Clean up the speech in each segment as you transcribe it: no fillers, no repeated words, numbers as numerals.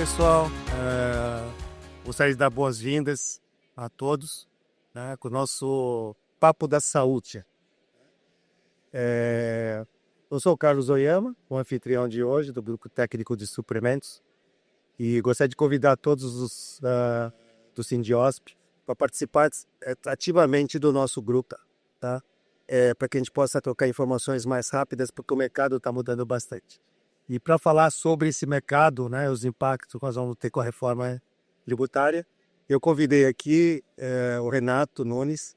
pessoal. Gostaria de dar boas-vindas a todos, né, com o nosso Papo da Saúde. Eu sou o Carlos Oyama, o anfitrião de hoje do Grupo Técnico de Suprimentos, e gostaria de convidar todos os do Sindiosp para participar ativamente do nosso grupo, tá? Para que a gente possa trocar informações mais rápidas, porque o mercado está mudando bastante. E para falar sobre esse mercado, né, os impactos que nós vamos ter com a reforma tributária, eu convidei aqui o Renato Nunes,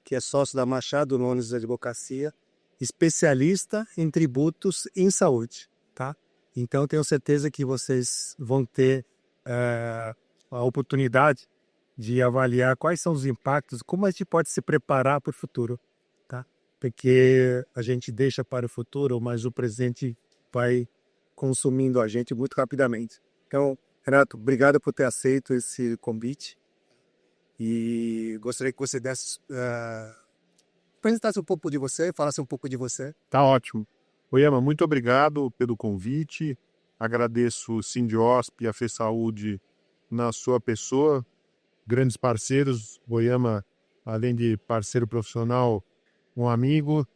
que é sócio da Machado Nunes Advocacia, especialista em tributos em saúde, tá? Então, tenho certeza que vocês vão ter a oportunidade de avaliar quais são os impactos, como a gente pode se preparar para o futuro, tá? Porque a gente deixa para o futuro, mas o presente vai consumindo a gente muito rapidamente. Então, Renato, obrigado por ter aceito esse convite e gostaria que você apresentasse um pouco de você, falasse um pouco de você. Tá ótimo. Oyama, muito obrigado pelo convite. Agradeço o Sindiosp e a FESaúde na sua pessoa, grandes parceiros. Oyama, além de parceiro profissional, um amigo.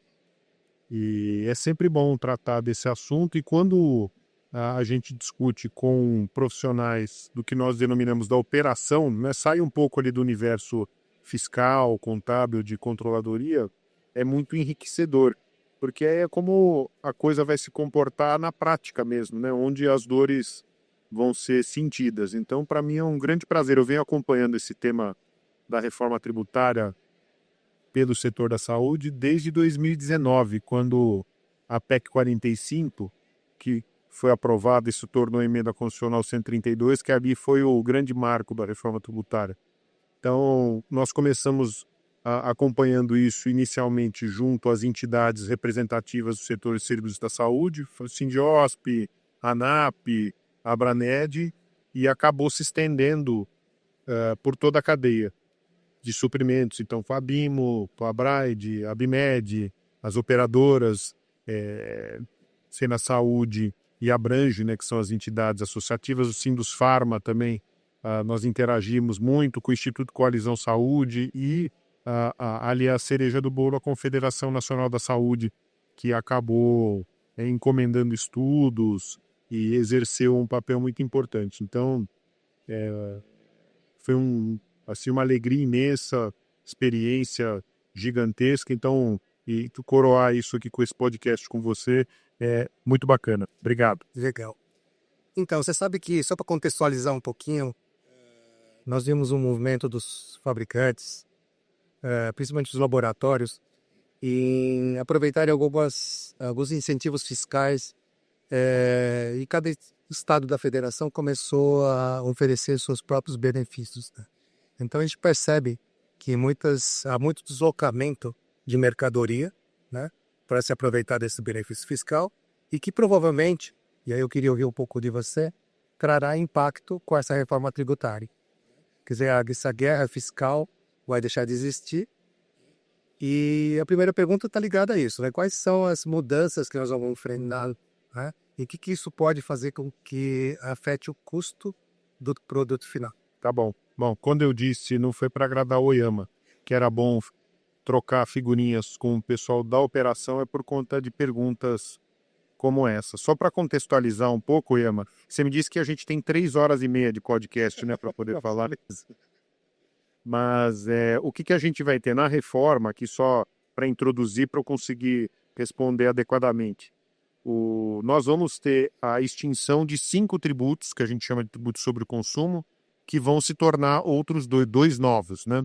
E é sempre bom tratar desse assunto. E quando a gente discute com profissionais do que nós denominamos da operação, né, sai um pouco ali do universo fiscal, contábil, de controladoria, é muito enriquecedor, porque é como a coisa vai se comportar na prática mesmo, né, onde as dores vão ser sentidas. Então, para mim é um grande prazer. Eu venho acompanhando esse tema da reforma tributária pelo setor da saúde desde 2019, quando a PEC 45, que foi aprovada e se tornou a emenda constitucional 132, que ali foi o grande marco da reforma tributária. Então, nós começamos acompanhando isso inicialmente junto às entidades representativas do setor de serviços da saúde, o Sindiosp, a ANAP, a Abraned, e acabou se estendendo por toda a cadeia de suprimentos. Então, com a Abimo, com a Abraid, a Abimed, as operadoras, Sena Saúde e Abrange, né, que são as entidades associativas, o Sindusfarma também, nós interagimos muito com o Instituto Coalizão Saúde e ali a cereja do bolo, a Confederação Nacional da Saúde, que acabou encomendando estudos e exerceu um papel muito importante. Então, foi uma alegria imensa, experiência gigantesca. Então, e coroar isso aqui com esse podcast com você é muito bacana. Obrigado. Legal. Então, você sabe que, só para contextualizar um pouquinho, nós vimos um movimento dos fabricantes, principalmente dos laboratórios, em aproveitarem alguns incentivos fiscais, e cada estado da federação começou a oferecer seus próprios benefícios, né? Então a gente percebe que há muito deslocamento de mercadoria, né, para se aproveitar desse benefício fiscal, e que provavelmente, e aí eu queria ouvir um pouco de você, trará impacto com essa reforma tributária. Quer dizer, essa guerra fiscal vai deixar de existir. E a primeira pergunta está ligada a isso, né? Quais são as mudanças que nós vamos enfrentar, né? E o que isso pode fazer com que afete o custo do produto final? Tá bom. Bom, quando eu disse, não foi para agradar o Oyama, que era bom trocar figurinhas com o pessoal da operação, é por conta de perguntas como essa. Só para contextualizar um pouco, Oyama, você me disse que a gente tem 3 horas e meia de podcast, né, para poder falar. Mas o que a gente vai ter na reforma, aqui só para introduzir, para eu conseguir responder adequadamente. Nós vamos ter a extinção de 5 tributos, que a gente chama de tributos sobre o consumo, que vão se tornar outros dois novos, né?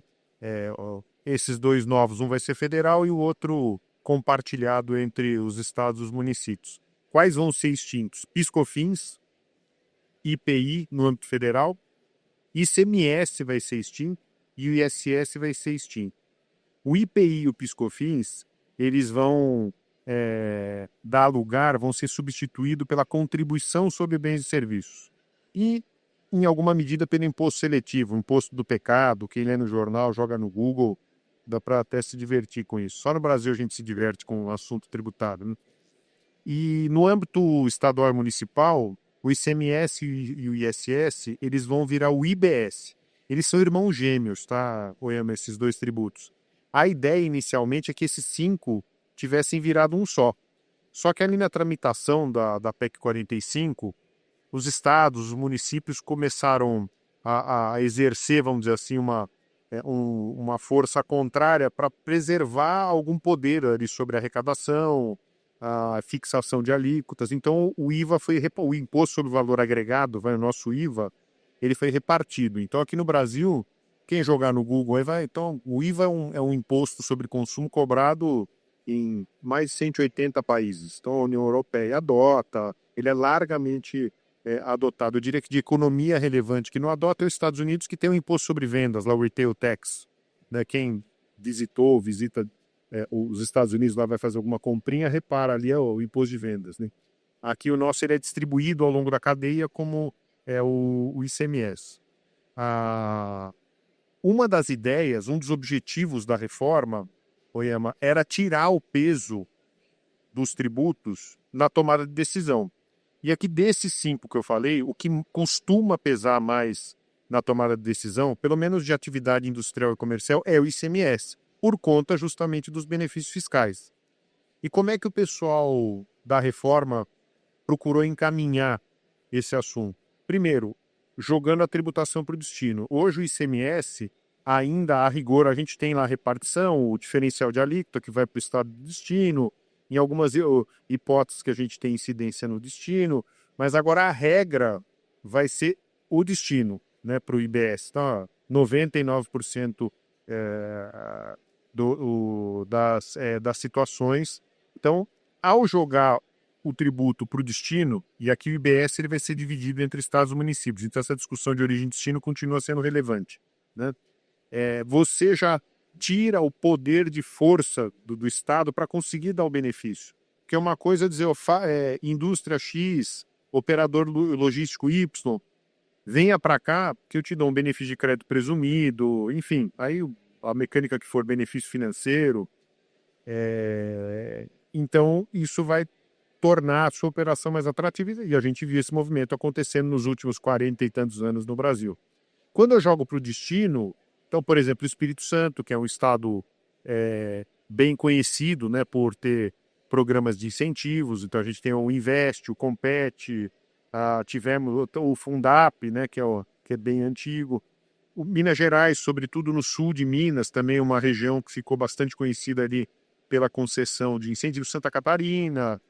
Esses 2 novos, um vai ser federal e o outro compartilhado entre os estados e os municípios. Quais vão ser extintos? PIS/COFINS, IPI no âmbito federal, ICMS vai ser extinto e o ISS vai ser extinto. O IPI e o PIS/COFINS, eles vão vão ser substituídos pela contribuição sobre bens e serviços. E, em alguma medida, pelo imposto seletivo, o imposto do pecado. Quem lê no jornal, joga no Google, dá para até se divertir com isso. Só no Brasil a gente se diverte com o assunto tributário, né? E no âmbito estadual e municipal, o ICMS e o ISS, eles vão virar o IBS. Eles são irmãos gêmeos, tá, Oyama, esses dois tributos. A ideia inicialmente é que esses 5 tivessem virado um só. Só que ali na tramitação da PEC 45, os estados, os municípios começaram a exercer, vamos dizer assim, uma força contrária para preservar algum poder ali sobre a arrecadação, a fixação de alíquotas. Então, o IVA o Imposto sobre o Valor Agregado, o nosso IVA, ele foi repartido. Então, aqui no Brasil, quem jogar no Google aí vai. Então, o IVA é um imposto sobre consumo cobrado em mais de 180 países. Então, a União Europeia adota, ele é largamente adotado. Eu diria que de economia relevante que não adota é os Estados Unidos, que tem um imposto sobre vendas, lá o retail tax. Né? Quem visita os Estados Unidos, lá vai fazer alguma comprinha, repara ali é o imposto de vendas. Né? Aqui o nosso ele é distribuído ao longo da cadeia como é o ICMS. Uma das ideias, um dos objetivos da reforma, Oyama, era tirar o peso dos tributos na tomada de decisão. E aqui desses 5 que eu falei, o que costuma pesar mais na tomada de decisão, pelo menos de atividade industrial e comercial, é o ICMS, por conta justamente dos benefícios fiscais. E como é que o pessoal da reforma procurou encaminhar esse assunto? Primeiro, jogando a tributação para o destino. Hoje o ICMS, ainda a rigor, a gente tem lá a repartição, o diferencial de alíquota que vai para o estado de destino, em algumas hipóteses que a gente tem incidência no destino, mas agora a regra vai ser o destino, né, para o IBS. Então, 99% das situações. Então, ao jogar o tributo para o destino, e aqui o IBS ele vai ser dividido entre estados e municípios, então essa discussão de origem e destino continua sendo relevante. Né? Você já tira o poder de força do Estado para conseguir dar o benefício. Que é uma coisa dizer, indústria X, operador logístico Y, venha para cá que eu te dou um benefício de crédito presumido, enfim, aí a mecânica que for benefício financeiro. Então, isso vai tornar a sua operação mais atrativa e a gente viu esse movimento acontecendo nos últimos 40 e tantos anos no Brasil. Quando eu jogo para o destino, então, por exemplo, o Espírito Santo, que é um estado bem conhecido, né, por ter programas de incentivos, então a gente tem o Invest, o Compete, tivemos o Fundap, né, que é bem antigo. O Minas Gerais, sobretudo no sul de Minas, também é uma região que ficou bastante conhecida ali pela concessão de incentivos. Santa Catarina,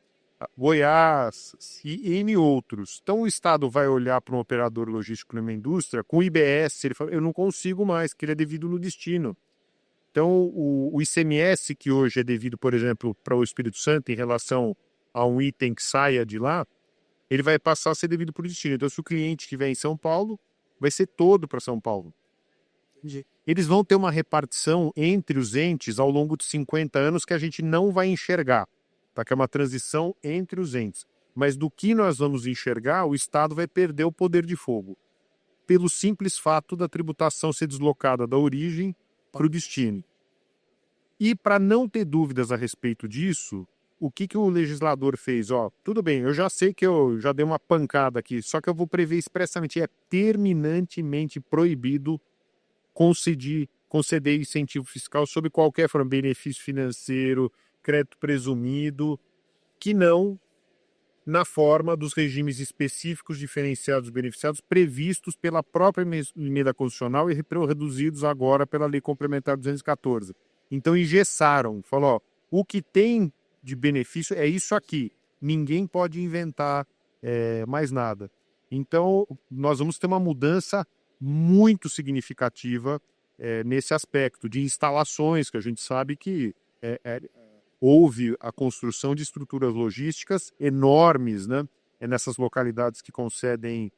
Goiás e N outros. Então o Estado vai olhar para um operador logístico numa indústria, com o IBS, ele fala, eu não consigo mais, que ele é devido no destino. Então o ICMS, que hoje é devido, por exemplo, para o Espírito Santo, em relação a um item que saia de lá, ele vai passar a ser devido para o destino. Então se o cliente estiver em São Paulo, vai ser todo para São Paulo. Entendi. Eles vão ter uma repartição entre os entes ao longo de 50 anos que a gente não vai enxergar. Tá? Que é uma transição entre os entes. Mas do que nós vamos enxergar, o Estado vai perder o poder de fogo. Pelo simples fato da tributação ser deslocada da origem para o destino. E para não ter dúvidas a respeito disso, o que o legislador fez? Tudo bem, eu já sei que eu já dei uma pancada aqui, só que eu vou prever expressamente, é terminantemente proibido conceder incentivo fiscal sob qualquer forma, benefício financeiro, crédito presumido, que não na forma dos regimes específicos diferenciados beneficiados previstos pela própria emenda constitucional e reduzidos agora pela Lei Complementar 214. Então engessaram, falou, o que tem de benefício é isso aqui, ninguém pode inventar mais nada. Então nós vamos ter uma mudança muito significativa nesse aspecto de instalações, que a gente sabe que houve a construção de estruturas logísticas enormes, né, nessas localidades que concedem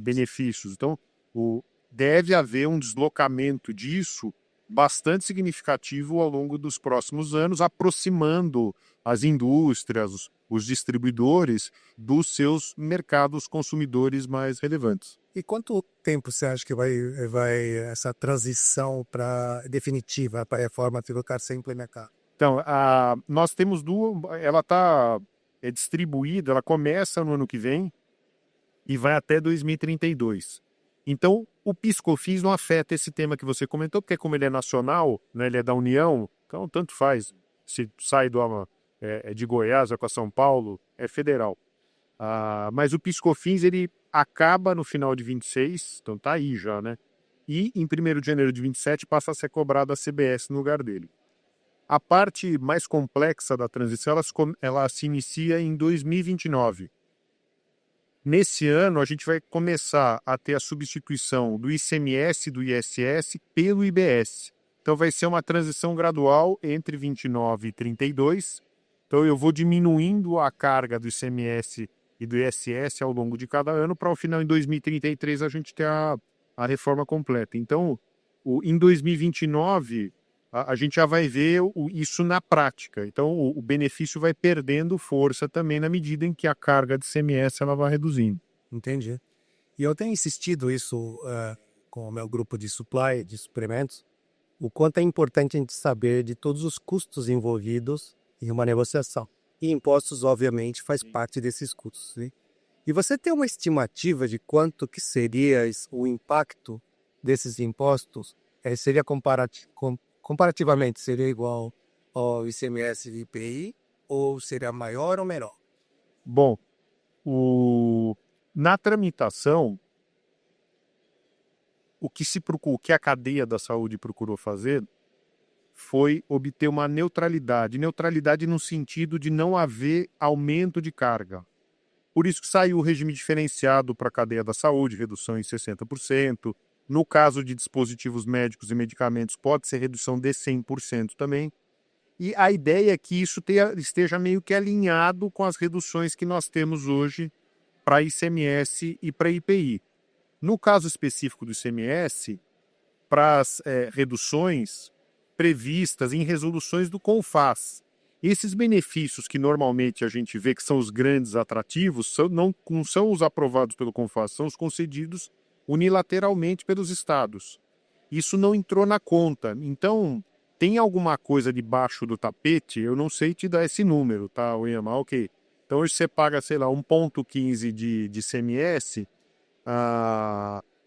benefícios. Então, deve haver um deslocamento disso bastante significativo ao longo dos próximos anos, aproximando as indústrias, os distribuidores dos seus mercados consumidores mais relevantes. E quanto tempo você acha que vai essa transição definitiva para a reforma tributária ser implementada? Então, nós temos ela está distribuída, ela começa no ano que vem, e vai até 2032. Então, o PIS/COFINS não afeta esse tema que você comentou, porque como ele é nacional, né, ele é da União, então tanto faz. Se sai de Goiás ou com São Paulo, é federal. Mas o PIS/COFINS ele acaba no final de 26, então tá aí já, né? E em 1º de janeiro de 27 passa a ser cobrado a CBS no lugar dele. A parte mais complexa da transição, ela se inicia em 2029. Nesse ano, a gente vai começar a ter a substituição do ICMS e do ISS pelo IBS. Então, vai ser uma transição gradual entre 29 e 32. Então, eu vou diminuindo a carga do ICMS e do ISS ao longo de cada ano, para ao final, em 2033, a gente ter a reforma completa. Então, em 2029, a gente já vai ver isso na prática. Então, o benefício vai perdendo força também na medida em que a carga de ICMS ela vai reduzindo. Entendi. E eu tenho insistido isso com o meu grupo de supply, de suprimentos, o quanto é importante a gente saber de todos os custos envolvidos em uma negociação. E impostos, obviamente, faz parte desses custos. Né? E você tem uma estimativa de quanto que seria o impacto desses impostos? Seria comparativamente, seria igual ao ICMS e IPI ou seria maior ou menor? Bom, na tramitação, o que a cadeia da saúde procurou fazer foi obter uma neutralidade. Neutralidade no sentido de não haver aumento de carga. Por isso que saiu o regime diferenciado para a cadeia da saúde, redução em 60%. No caso de dispositivos médicos e medicamentos, pode ser redução de 100% também. E a ideia é que isso esteja meio que alinhado com as reduções que nós temos hoje para ICMS e para IPI. No caso específico do ICMS, para as reduções previstas em resoluções do CONFAS. Esses benefícios que normalmente a gente vê que são os grandes atrativos, não são os aprovados pelo CONFAS, são os concedidos unilateralmente pelos estados. Isso não entrou na conta. Então, tem alguma coisa debaixo do tapete, eu não sei te dar esse número, tá, Oyama? Ok. Então, hoje você paga, sei lá, 1,15 de ICMS,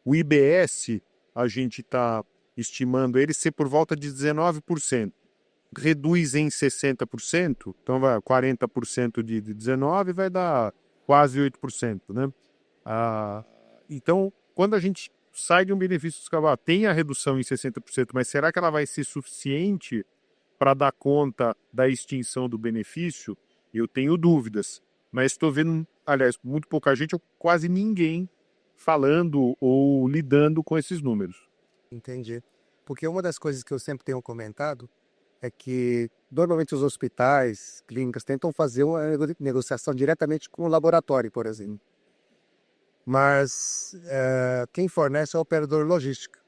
o IBS, a gente está estimando ele ser por volta de 19%. Reduz em 60%, então vai 40% de 19% vai dar quase 8%, né? Então, quando a gente sai de um benefício fiscal, tem a redução em 60%, mas será que ela vai ser suficiente para dar conta da extinção do benefício? Eu tenho dúvidas, mas estou vendo, aliás, muito pouca gente, ou quase ninguém falando ou lidando com esses números. Entendi. Porque uma das coisas que eu sempre tenho comentado é que normalmente os hospitais, clínicas tentam fazer uma negociação diretamente com o laboratório, por exemplo. Mas quem fornece é o operador logístico.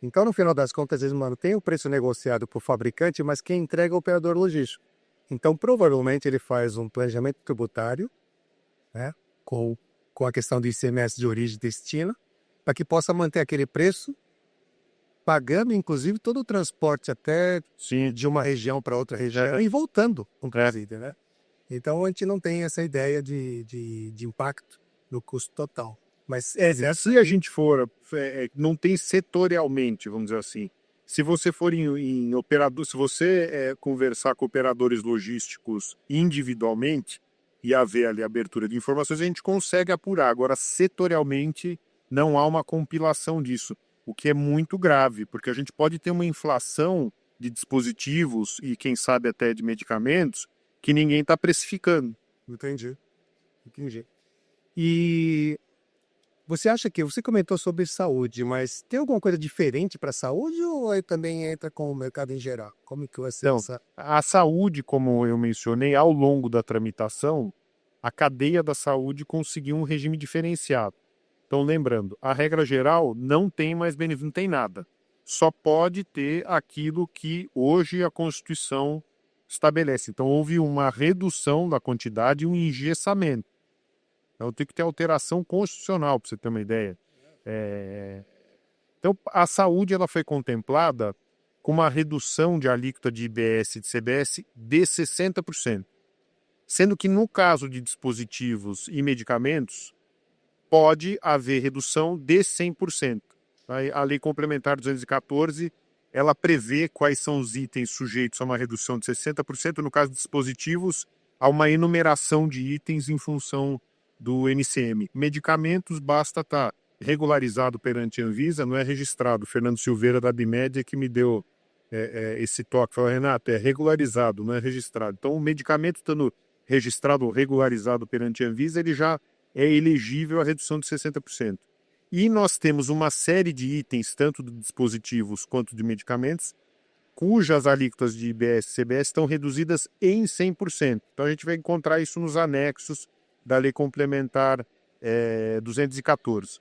Então, no final das contas, eles mantêm o preço negociado por fabricante, mas quem entrega é o operador logístico. Então, provavelmente, ele faz um planejamento tributário, né, com a questão do ICMS de origem e destino, para que possa manter aquele preço, pagando, inclusive, todo o transporte até de uma região para outra região e voltando, inclusive, né? Então, a gente não tem essa ideia de impacto no custo total. Mas se a gente for, não tem setorialmente, vamos dizer assim. Se você for em operador, se você conversar com operadores logísticos individualmente e haver ali abertura de informações, a gente consegue apurar. Agora, setorialmente, não há uma compilação disso, o que é muito grave, porque a gente pode ter uma inflação de dispositivos e, quem sabe, até de medicamentos que ninguém está precificando. Entendi. E você acha que, você comentou sobre saúde, mas tem alguma coisa diferente para a saúde ou aí também entra com o mercado em geral? Como que você... Então, a saúde, como eu mencionei, ao longo da tramitação, a cadeia da saúde conseguiu um regime diferenciado. Então, lembrando, a regra geral não tem mais benefício, não tem nada. Só pode ter aquilo que hoje a Constituição estabelece. Então, houve uma redução da quantidade e um engessamento. Então, tem que ter alteração constitucional, para você ter uma ideia. Então, a saúde ela foi contemplada com uma redução de alíquota de IBS e de CBS de 60%. Sendo que, no caso de dispositivos e medicamentos, pode haver redução de 100%. A Lei Complementar 214, ela prevê quais são os itens sujeitos a uma redução de 60%, no caso de dispositivos, há uma enumeração de itens em função do NCM. Medicamentos, basta estar regularizado perante a Anvisa, não é registrado. O Fernando Silveira, da Bimédia, que me deu esse toque. Falou, Renato, é regularizado, não é registrado. Então, o medicamento estando registrado ou regularizado perante a Anvisa, ele já é elegível à redução de 60%. E nós temos uma série de itens, tanto de dispositivos quanto de medicamentos, cujas alíquotas de IBS e CBS estão reduzidas em 100%. Então a gente vai encontrar isso nos anexos da Lei Complementar 214.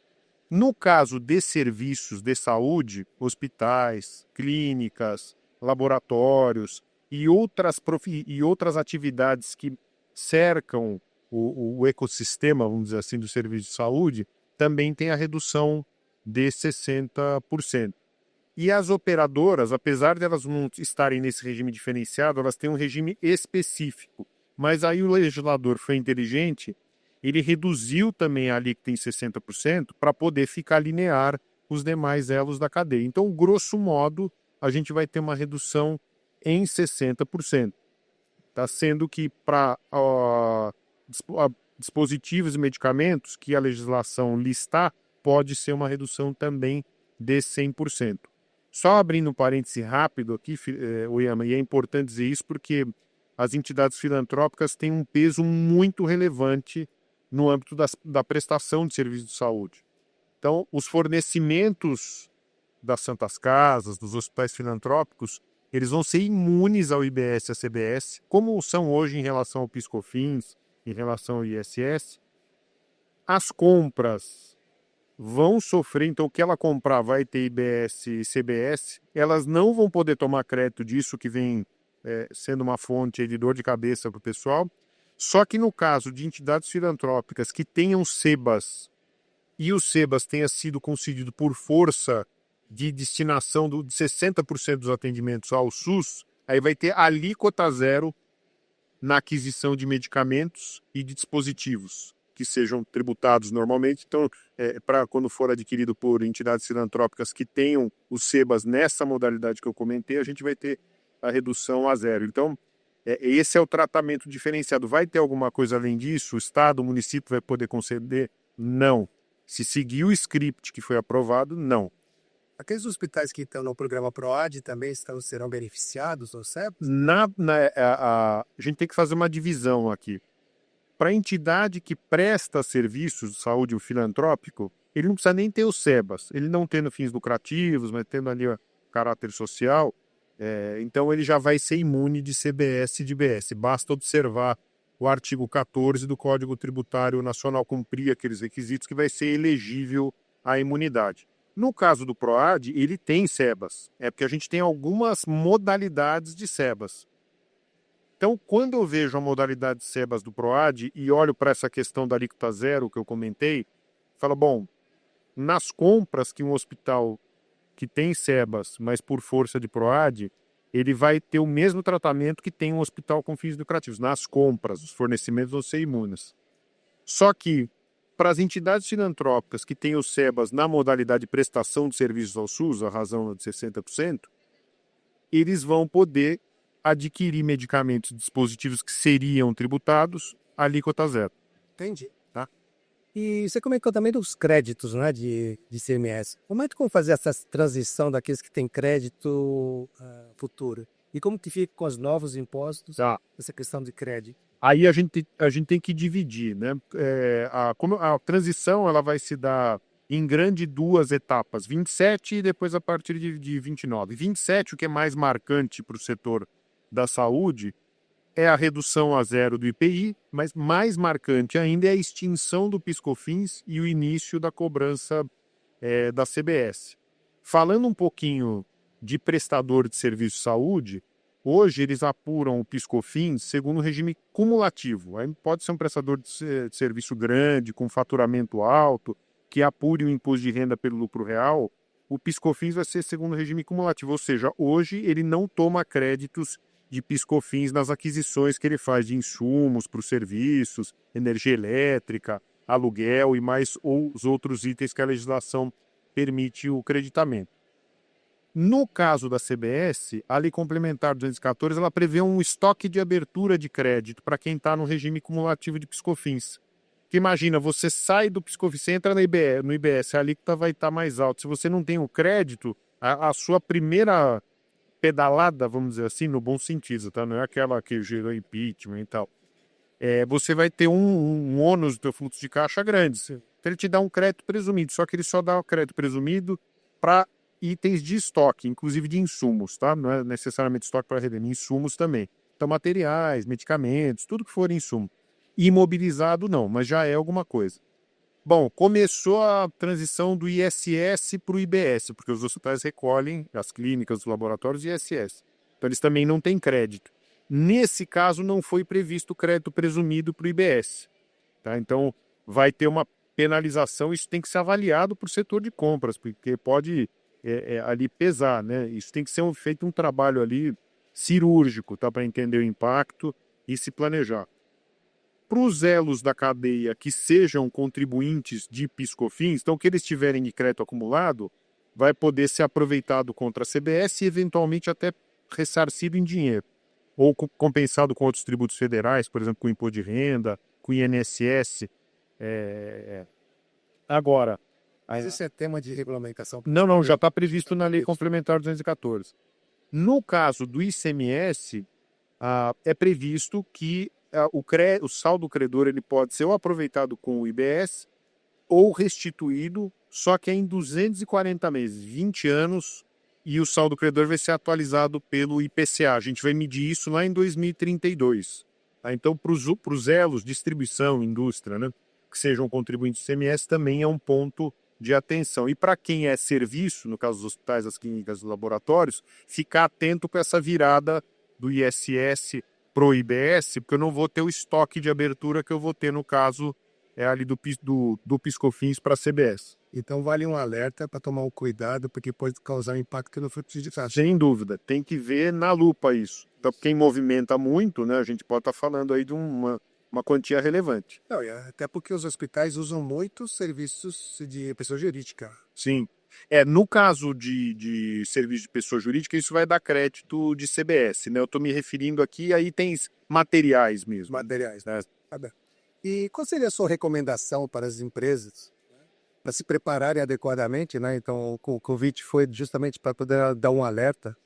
No caso de serviços de saúde, hospitais, clínicas, laboratórios e outras atividades que cercam o ecossistema, vamos dizer assim, do serviço de saúde, também tem a redução de 60%. E as operadoras, apesar de elas não estarem nesse regime diferenciado, elas têm um regime específico. Mas aí o legislador foi inteligente, ele reduziu também a alíquota em 60% para poder ficar linear os demais elos da cadeia. Então, grosso modo, a gente vai ter uma redução em 60%. Tá? Sendo que para dispositivos e medicamentos que a legislação listar, pode ser uma redução também de 100%. Só abrindo um parêntese rápido aqui, Oyama, e é importante dizer isso porque as entidades filantrópicas têm um peso muito relevante no âmbito da prestação de serviços de saúde. Então, os fornecimentos das Santas Casas, dos hospitais filantrópicos, eles vão ser imunes ao IBS e à CBS, como são hoje em relação ao PIS/COFINS, em relação ao ISS. As compras vão sofrer, então o que ela comprar vai ter IBS e CBS, elas não vão poder tomar crédito disso, que vem sendo uma fonte de dor de cabeça para o pessoal. Só que no caso de entidades filantrópicas que tenham SEBAS e o SEBAS tenha sido concedido por força de destinação de 60% dos atendimentos ao SUS, aí vai ter alíquota zero na aquisição de medicamentos e de dispositivos que sejam tributados normalmente. Então, para quando for adquirido por entidades filantrópicas que tenham os SEBAS nessa modalidade que eu comentei, a gente vai ter a redução a zero. Então, esse é o tratamento diferenciado. Vai ter alguma coisa além disso? O Estado, o município vai poder conceder? Não. Se seguir o script que foi aprovado, não. Aqueles hospitais que estão no programa PROAD também serão beneficiados do CEPS? A gente tem que fazer uma divisão aqui. Para a entidade que presta serviços de saúde filantrópico, ele não precisa nem ter o SEBAS. Ele não tendo fins lucrativos, mas tendo ali o caráter social, então ele já vai ser imune de CBS e de IBS. Basta observar o artigo 14 do Código Tributário Nacional, cumprir aqueles requisitos que vai ser elegível à imunidade. No caso do PROAD, ele tem SEBAS. É porque a gente tem algumas modalidades de SEBAS. Então, quando eu vejo a modalidade SEBAS do PROAD e olho para essa questão da alíquota zero que eu comentei, falo, bom, nas compras que um hospital que tem SEBAS, mas por força de PROAD, ele vai ter o mesmo tratamento que tem um hospital com fins lucrativos. Nas compras, os fornecimentos vão ser imunes. Só que, para as entidades filantrópicas que têm o SEBAS na modalidade de prestação de serviços ao SUS, a razão de 60%, eles vão poder adquirir medicamentos e dispositivos que seriam tributados, alíquota zero. Entendi. Tá? E você comentou também dos créditos, né, de ICMS. Como é que vão fazer essa transição daqueles que têm crédito futuro? E como que fica com os novos impostos, essa questão de crédito? Aí a gente tem que dividir, né? Como a transição ela vai se dar em grande duas etapas, 27 e depois a partir de 29. 27, o que é mais marcante para o setor da saúde, é a redução a zero do IPI, mas mais marcante ainda é a extinção do PIS/COFINS e o início da cobrança da CBS. Falando um pouquinho de prestador de serviço de saúde, hoje eles apuram o PIS/COFINS segundo o regime cumulativo. Aí pode ser um prestador de serviço grande, com faturamento alto, que apure o imposto de renda pelo lucro real. O PIS/COFINS vai ser segundo o regime cumulativo, ou seja, hoje ele não toma créditos de PIS/COFINS nas aquisições que ele faz de insumos para os serviços, energia elétrica, aluguel e mais ou os outros itens que a legislação permite o creditamento. No caso da CBS, a Lei Complementar 214 ela prevê um estoque de abertura de crédito para quem está no regime cumulativo de piscofins. Porque imagina, você sai do piscofins, você entra no IBS, a alíquota vai estar mais alta. Se você não tem o crédito, a sua primeira pedalada, vamos dizer assim, no bom sentido, tá? Não é aquela que gerou impeachment e tal. Você vai ter um ônus do teu fluxo de caixa grande. Então ele te dá um crédito presumido, só que ele só dá o crédito presumido para itens de estoque, inclusive de insumos, tá? Não é necessariamente estoque para redimir, insumos também. Então materiais, medicamentos, tudo que for insumo. Imobilizado não, mas já é alguma coisa. Bom, começou a transição do ISS para o IBS, porque os hospitais recolhem, as clínicas, os laboratórios, ISS. Então eles também não têm crédito. Nesse caso, não foi previsto crédito presumido para o IBS. Tá? Então, vai ter uma penalização, isso tem que ser avaliado por setor de compras, porque pode ali pesar, né? Isso tem que ser feito um trabalho ali cirúrgico, tá? Para entender o impacto e se planejar. Para os elos da cadeia que sejam contribuintes de PIS/COFINS, então que eles tiverem de crédito acumulado, vai poder ser aproveitado contra a CBS e eventualmente até ressarcido em dinheiro, ou compensado com outros tributos federais, por exemplo, com o imposto de renda, com o INSS. Agora, Mas isso é tema de regulamentação. não, já está previsto na Lei Complementar 214. No caso do ICMS, é previsto que o saldo credor ele pode ser ou aproveitado com o IBS ou restituído, só que é em 240 meses, 20 anos, e o saldo credor vai ser atualizado pelo IPCA. A gente vai medir isso lá em 2032. Tá? Então, para os elos, distribuição, indústria, né, que sejam contribuintes do ICMS, também é um ponto de atenção. E para quem é serviço, no caso dos hospitais, as clínicas, os laboratórios, ficar atento com essa virada do ISS pro IBS, porque eu não vou ter o estoque de abertura que eu vou ter no caso ali do PIS/COFINS para a CBS. Então vale um alerta para tomar um cuidado, porque pode causar impacto no fluxo de caixa. Sem dúvida, tem que ver na lupa isso. Então, quem movimenta muito, né, a gente pode estar falando aí de uma quantia relevante. Não, até porque os hospitais usam muitos serviços de pessoa jurídica. Sim. No caso de serviço de pessoa jurídica, isso vai dar crédito de CBS, né? Eu estou me referindo aqui a itens materiais mesmo. Materiais. Né? E qual seria a sua recomendação para as empresas para se prepararem adequadamente, né? Então, o convite foi justamente para poder dar um alerta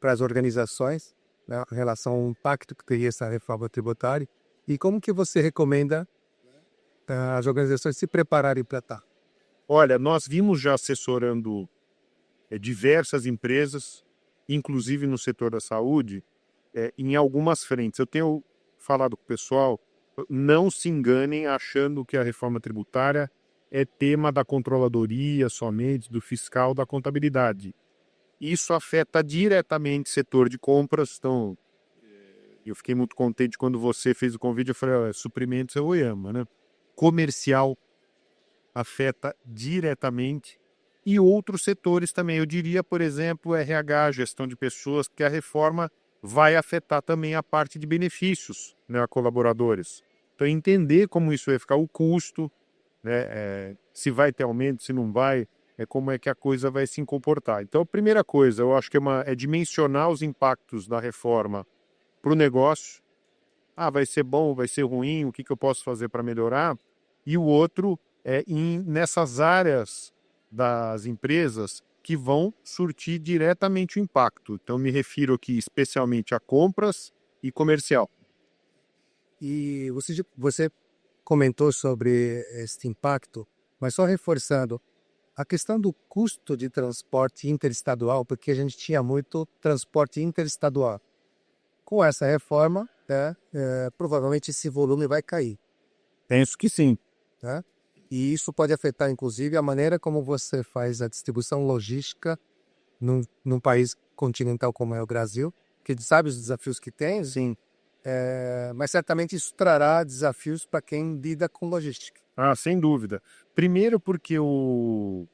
para as organizações, né, em relação ao impacto que teria essa reforma tributária. E como que você recomenda as organizações se prepararem para estar? Olha, nós vimos já assessorando diversas empresas, inclusive no setor da saúde, em algumas frentes. Eu tenho falado com o pessoal, não se enganem achando que a reforma tributária é tema da controladoria somente, do fiscal, da contabilidade. Isso afeta diretamente o setor de compras. Então, eu fiquei muito contente quando você fez o convite. Eu falei, suprimentos é o Oyama, né? Comercial afeta diretamente e outros setores também. Eu diria, por exemplo, RH, gestão de pessoas, que a reforma vai afetar também a parte de benefícios, né, a colaboradores. Então, entender como isso vai ficar, o custo, né, se vai ter aumento, se não vai, como é que a coisa vai se comportar. Então, a primeira coisa, eu acho que é dimensionar os impactos da reforma para o negócio. Vai ser bom, vai ser ruim, o que eu posso fazer para melhorar? E o outro nessas áreas das empresas que vão surtir diretamente o impacto. Então, me refiro aqui especialmente a compras e comercial. E você comentou sobre esse impacto, mas só reforçando, a questão do custo de transporte interestadual, porque a gente tinha muito transporte interestadual. Com essa reforma, né, provavelmente esse volume vai cair. Penso que sim. Né? E isso pode afetar, inclusive, a maneira como você faz a distribuição logística num país continental como é o Brasil, que sabe os desafios que tem, sim. Mas certamente isso trará desafios para quem lida com logística. Sem dúvida. Primeiro porque o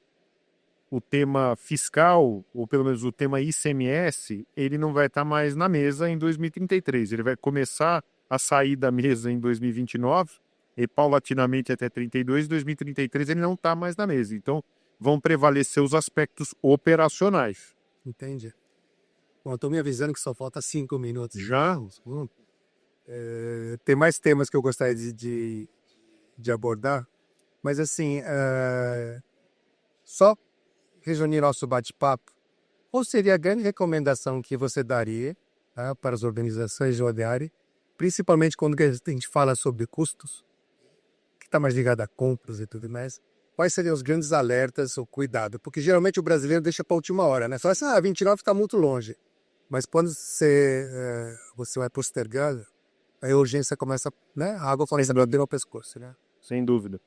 tema fiscal, ou pelo menos o tema ICMS, ele não vai estar mais na mesa em 2033. Ele vai começar a sair da mesa em 2029 e paulatinamente até 32, em 2033 ele não está mais na mesa. Então, vão prevalecer os aspectos operacionais. Entendi. Bom, estou me avisando que só falta 5 minutos. Já? Tem mais temas que eu gostaria de abordar, mas assim, só resumir nosso bate-papo, qual seria a grande recomendação que você daria, tá, para as organizações de ODR, principalmente quando a gente fala sobre custos, que está mais ligado a compras e tudo mais? Quais seriam os grandes alertas ou cuidado? Porque geralmente o brasileiro deixa para a última hora, né? Fala assim, 29 está muito longe. Mas quando você vai postergando, aí a urgência começa, né? A água começa a beber no pescoço, né? Sem dúvida.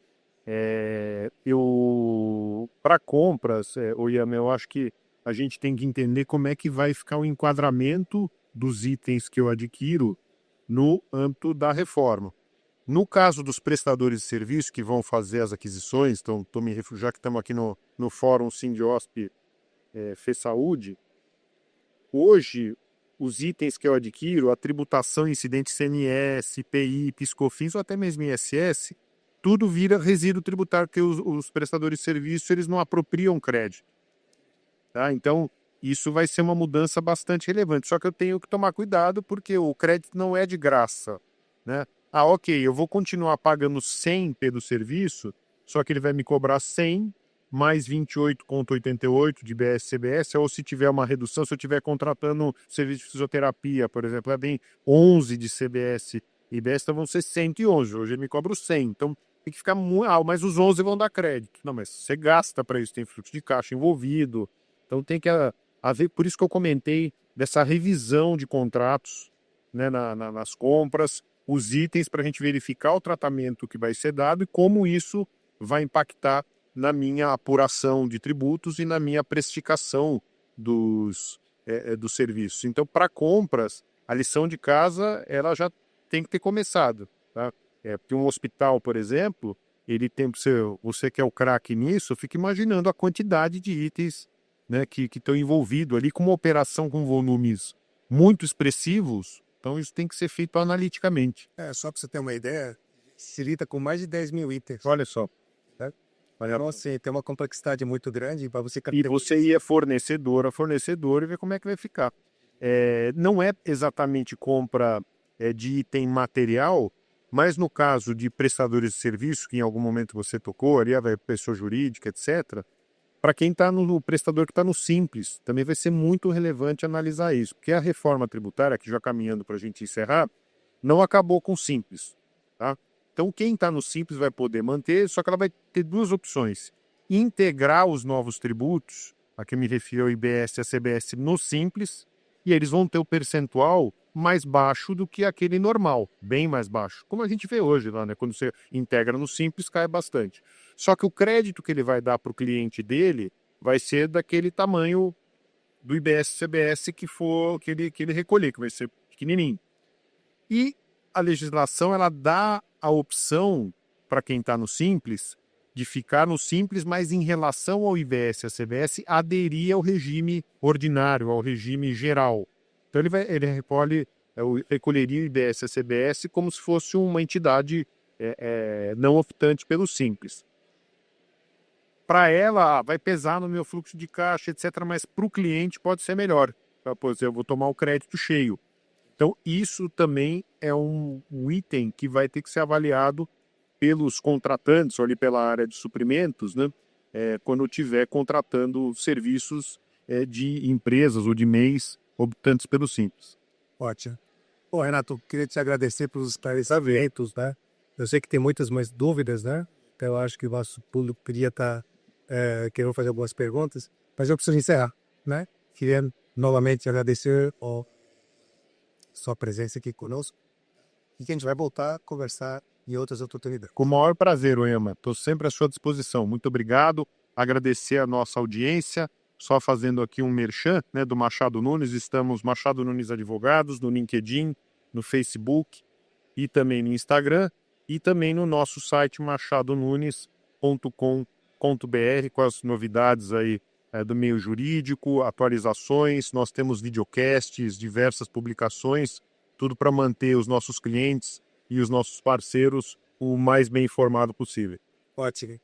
Para compras, Oyama, eu acho que a gente tem que entender como é que vai ficar o enquadramento dos itens que eu adquiro no âmbito da reforma. No caso dos prestadores de serviço que vão fazer as aquisições, então, já que estamos aqui no Fórum Sindiosp FESaúde, hoje os itens que eu adquiro, a tributação incidente CMS, IPI, PiscoFins ou até mesmo ISS, tudo vira resíduo tributário, porque os prestadores de serviço eles não apropriam crédito. Tá? Então, isso vai ser uma mudança bastante relevante. Só que eu tenho que tomar cuidado porque o crédito não é de graça. Né? Ok, eu vou continuar pagando 100 pelo serviço, só que ele vai me cobrar 100 mais 28,88 de BS-CBS, ou se tiver uma redução, se eu estiver contratando serviço de fisioterapia, por exemplo, bem 11 de CBS e IBS, então vão ser 111. Hoje ele me cobra os 100, então tem que ficar muito... mas os 11 vão dar crédito. Não, mas você gasta para isso, tem fluxo de caixa envolvido, então tem que haver, por isso que eu comentei dessa revisão de contratos, né, nas compras, os itens para a gente verificar o tratamento que vai ser dado e como isso vai impactar na minha apuração de tributos e na minha precificação dos serviços. Então, para compras, a lição de casa ela já tem que ter começado. Tá? Porque um hospital, por exemplo, ele tem, você que é o craque nisso, fica imaginando a quantidade de itens, né, que estão envolvidos ali com uma operação com volumes muito expressivos. Então, isso tem que ser feito analiticamente. Só para você ter uma ideia, se lida com mais de 10 mil itens. Olha só. Então, assim, tem uma complexidade muito grande para você... E você ia fornecedor a fornecedor e ver como é que vai ficar. Não é exatamente compra de item material, mas no caso de prestadores de serviço, que em algum momento você tocou, ali a pessoa jurídica, etc., para quem está no prestador que está no Simples, também vai ser muito relevante analisar isso, porque a reforma tributária, que já caminhando para a gente encerrar, não acabou com o Simples. Tá? Então, quem está no Simples vai poder manter, só que ela vai ter duas opções. Integrar os novos tributos, a que eu me refiro ao IBS e a CBS, no Simples, e eles vão ter o percentual mais baixo do que aquele normal, bem mais baixo. Como a gente vê hoje lá, né? Quando você integra no Simples, cai bastante. Só que o crédito que ele vai dar para o cliente dele vai ser daquele tamanho do IBS-CBS que ele recolher, que vai ser pequenininho. E a legislação ela dá a opção para quem está no Simples de ficar no Simples, mas em relação ao IBS e a CBS, aderir ao regime ordinário, ao regime geral. Então ele recolheria o IBS e a CBS como se fosse uma entidade não optante pelo Simples. Para ela, vai pesar no meu fluxo de caixa, etc., mas para o cliente pode ser melhor. Pois eu vou tomar o crédito cheio. Então, isso também é um item que vai ter que ser avaliado pelos contratantes, ou ali pela área de suprimentos, né? Quando estiver contratando serviços de empresas ou de MEIs optantes pelo Simples. Ótimo. Bom, Renato, queria te agradecer pelos esclarecimentos, né? Eu sei que tem muitas mais dúvidas, né? Então, eu acho que o nosso público podia estar querendo fazer algumas perguntas, mas eu preciso encerrar, né? Queria novamente agradecer a sua presença aqui conosco e que a gente vai voltar a conversar em outras oportunidades. Com o maior prazer, Oyama. Estou sempre à sua disposição. Muito obrigado. Agradecer a nossa audiência. Só fazendo aqui um merchan, né, do Machado Nunes. Estamos Machado Nunes Advogados no LinkedIn, no Facebook e também no Instagram. E também no nosso site machadonunes.com.br com as novidades aí do meio jurídico, atualizações. Nós temos videocasts, diversas publicações, tudo para manter os nossos clientes e os nossos parceiros o mais bem informado possível. Ótimo.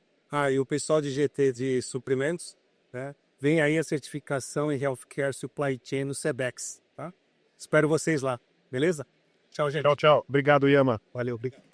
E o pessoal de GT de suprimentos, né? Vem aí a certificação em Healthcare Supply Chain no Sebex, tá? Espero vocês lá, beleza? Tchau, gente. Tchau, tchau. Obrigado, Yama. Valeu, obrigado.